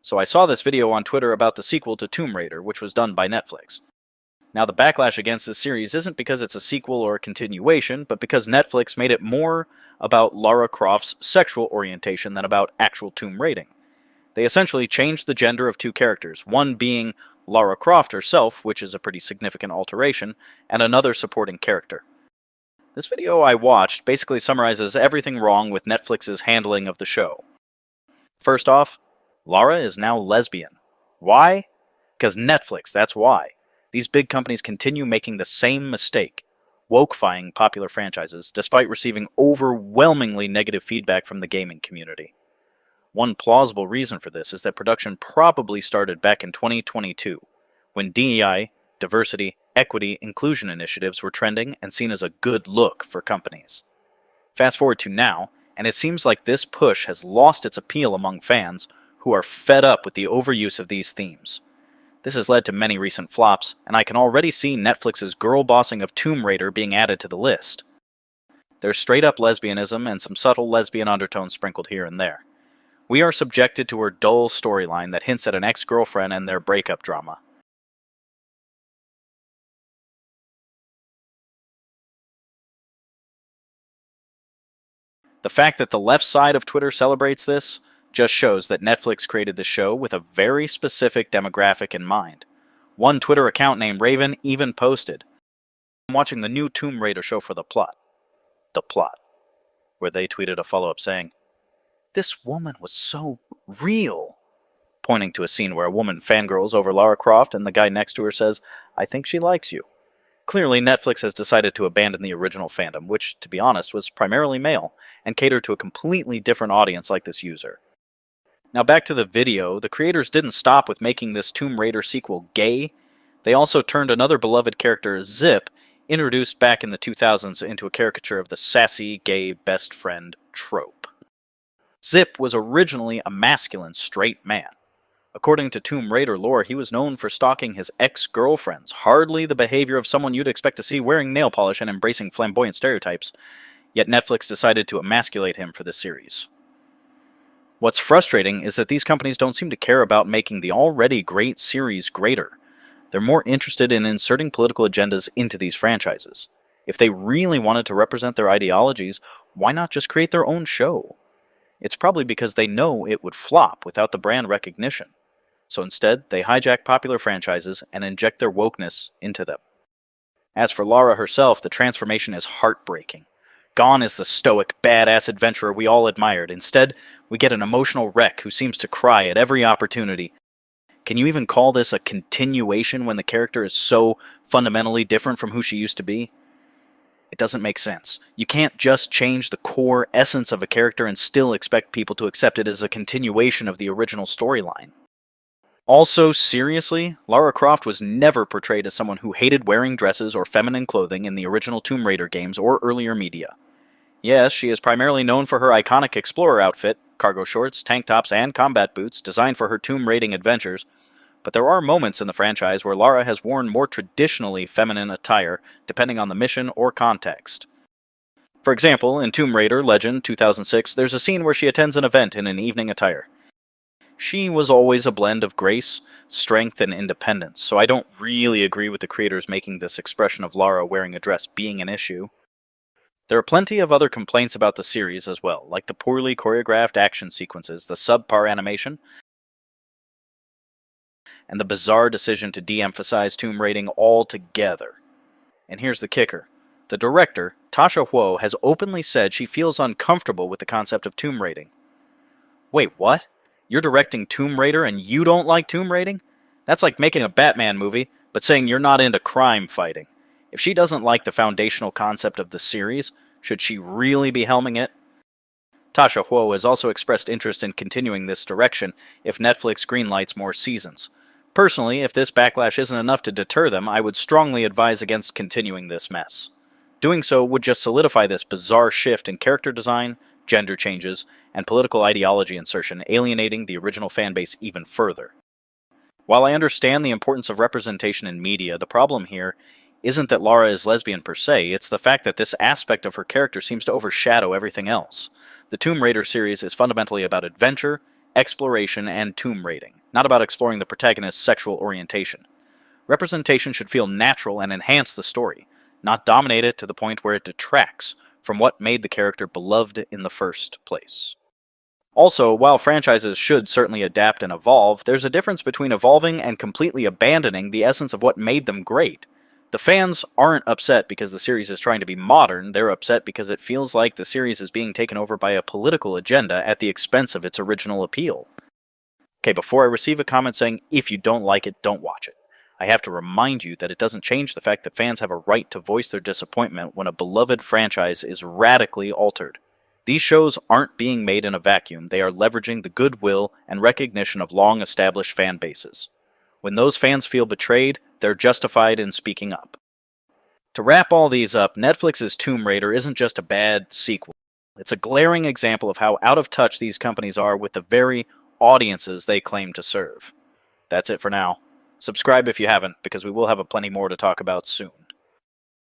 so I saw this video on Twitter about the sequel to Tomb Raider, which was done by Netflix. Now, the backlash against this series isn't because it's a sequel or a continuation, but because Netflix made it more about Lara Croft's sexual orientation than about actual tomb raiding. They essentially changed the gender of two characters, one being Lara Croft herself, which is a pretty significant alteration, and another supporting character. This video I watched basically summarizes everything wrong with Netflix's handling of the show. First off, Lara is now lesbian. Why? Because Netflix, that's why. These big companies continue making the same mistake, woke-fying popular franchises, despite receiving overwhelmingly negative feedback from the gaming community. One plausible reason for this is that production probably started back in 2022, when DEI, diversity, equity, inclusion initiatives were trending and seen as a good look for companies. Fast forward to now, and it seems like this push has lost its appeal among fans who are fed up with the overuse of these themes. This has led to many recent flops, and I can already see Netflix's girl bossing of Tomb Raider being added to the list. There's straight-up lesbianism and some subtle lesbian undertones sprinkled here and there. We are subjected to her dull storyline that hints at an ex-girlfriend and their breakup drama. The fact that the left side of Twitter celebrates this just shows that Netflix created the show with a very specific demographic in mind. One Twitter account named Raven even posted, "I'm watching the new Tomb Raider show for the plot." The plot. Where they tweeted a follow-up saying, "This woman was so real," pointing to a scene where a woman fangirls over Lara Croft and the guy next to her says, "I think she likes you." Clearly, Netflix has decided to abandon the original fandom, which, to be honest, was primarily male, and cater to a completely different audience like this user. Now back to the video, the creators didn't stop with making this Tomb Raider sequel gay. They also turned another beloved character, Zip, introduced back in the 2000s, into a caricature of the sassy, gay best friend, Trope. Zip was originally a masculine, straight man. According to Tomb Raider lore, he was known for stalking his ex-girlfriends, hardly the behavior of someone you'd expect to see wearing nail polish and embracing flamboyant stereotypes, yet Netflix decided to emasculate him for this series. What's frustrating is that these companies don't seem to care about making the already great series greater. They're more interested in inserting political agendas into these franchises. If they really wanted to represent their ideologies, why not just create their own show? It's probably because they know it would flop without the brand recognition. So instead, they hijack popular franchises and inject their wokeness into them. As for Lara herself, the transformation is heartbreaking. Gone is the stoic, badass adventurer we all admired. Instead, we get an emotional wreck who seems to cry at every opportunity. Can you even call this a continuation when the character is so fundamentally different from who she used to be? It doesn't make sense. You can't just change the core essence of a character and still expect people to accept it as a continuation of the original storyline. Also, seriously, Lara Croft was never portrayed as someone who hated wearing dresses or feminine clothing in the original Tomb Raider games or earlier media. Yes, she is primarily known for her iconic explorer outfit, cargo shorts, tank tops, and combat boots designed for her tomb raiding adventures, but there are moments in the franchise where Lara has worn more traditionally feminine attire, depending on the mission or context. For example, in Tomb Raider Legend 2006, there's a scene where she attends an event in an evening attire. She was always a blend of grace, strength, and independence, so I don't really agree with the creators making this expression of Lara wearing a dress being an issue. There are plenty of other complaints about the series as well, like the poorly choreographed action sequences, the subpar animation, and the bizarre decision to de-emphasize tomb raiding altogether. And here's the kicker. The director, Tasha Huo, has openly said she feels uncomfortable with the concept of tomb raiding. Wait, what? You're directing Tomb Raider and you don't like tomb raiding? That's like making a Batman movie, but saying you're not into crime fighting. If she doesn't like the foundational concept of the series, should she really be helming it? Tasha Huo has also expressed interest in continuing this direction if Netflix greenlights more seasons. Personally, if this backlash isn't enough to deter them, I would strongly advise against continuing this mess. Doing so would just solidify this bizarre shift in character design, gender changes, and political ideology insertion, alienating the original fanbase even further. While I understand the importance of representation in media, the problem here isn't that Lara is lesbian per se, it's the fact that this aspect of her character seems to overshadow everything else. The Tomb Raider series is fundamentally about adventure, exploration and tomb raiding, not about exploring the protagonist's sexual orientation. Representation should feel natural and enhance the story, not dominate it to the point where it detracts from what made the character beloved in the first place. Also, while franchises should certainly adapt and evolve, there's a difference between evolving and completely abandoning the essence of what made them great. The fans aren't upset because the series is trying to be modern, they're upset because it feels like the series is being taken over by a political agenda at the expense of its original appeal. Okay, before I receive a comment saying, if you don't like it, don't watch it, I have to remind you that it doesn't change the fact that fans have a right to voice their disappointment when a beloved franchise is radically altered. These shows aren't being made in a vacuum, they are leveraging the goodwill and recognition of long-established fan bases. When those fans feel betrayed, they're justified in speaking up. To wrap all these up, Netflix's Tomb Raider isn't just a bad sequel. It's a glaring example of how out of touch these companies are with the very audiences they claim to serve. That's it for now. Subscribe if you haven't, because we will have plenty more to talk about soon.